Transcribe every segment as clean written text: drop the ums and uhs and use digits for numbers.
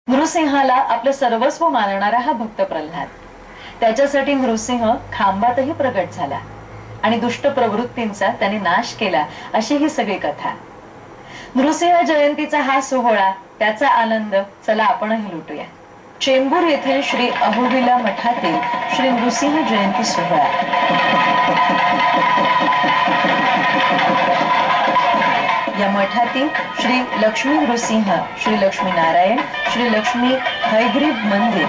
नृसिंहाला आपलं सर्वस्व मानणारा हा भक्त प्रल्हाद, त्याच्यासाठी नृसिंह खांबातही प्रगट झाला आणि दुष्ट प्रवृत्तींचा त्याने नाश केला, अशी ही सगळी कथा. नृसिंह जयंतीचा हा सोहळा, त्याचा आनंद चला आपणही लुटूया. चेंबूर येथील श्री अहोबिला मठातील श्री नृसिंह जयंती सोहळा. या मठातील श्री लक्ष्मी नृसिंह, श्री लक्ष्मी नारायण, श्री लक्ष्मी हयग्रीव मंदिर,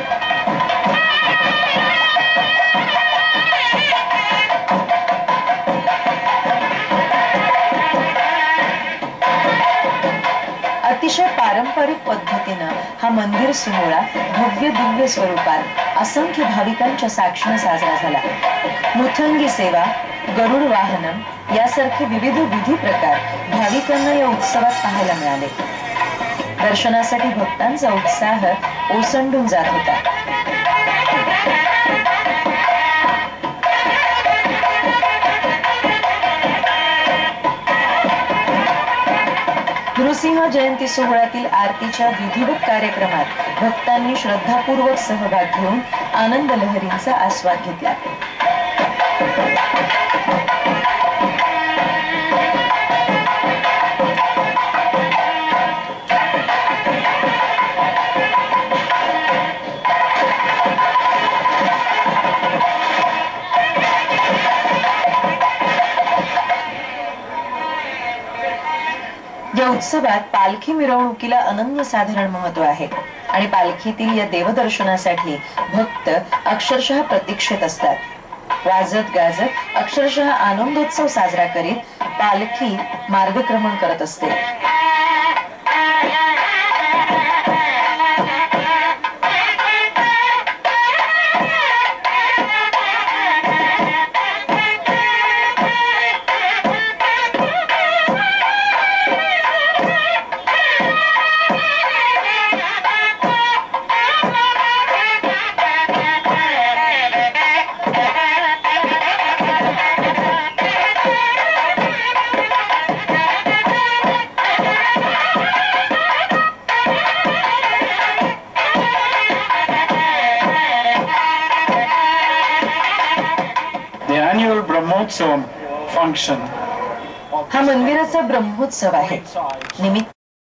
अतिशय पारंपरिक पद्धतीनं हा मंदिर सोहळा भव्य दिव्य स्वरूपात असंख्य भाविकांच्या साक्षीने साजरा झाला. मुथंगी सेवा, गरुड वाहनम यासारखे विविध विधी प्रकार भाविकांना या उत्सवात पाहायला मिळाले. दर्शनासाठी भक्तांचा उत्साह ओसंडून जात होता. नृसिंह जयंती सोहळ्यातील आरतीच्या विधिवत कार्यक्रमात भक्तांनी श्रद्धापूर्वक सहभाग घेऊन आनंद लहरींचा आस्वाद घेतला. या उत्सवात पालखी मिरवणुकीला अनन्यसाधारण महत्व आहे आणि पालखीतील या देवदर्शनासाठी भक्त अक्षरशः प्रतीक्षेत असतात. वाजत गाजत अक्षरशः आनंदोत्सव साजरा करीत पालखी मार्गक्रमण करत असते. Annual Brahmotsavam function. हा मंदिराचा ब्रह्मोत्सव आहे. निमित्त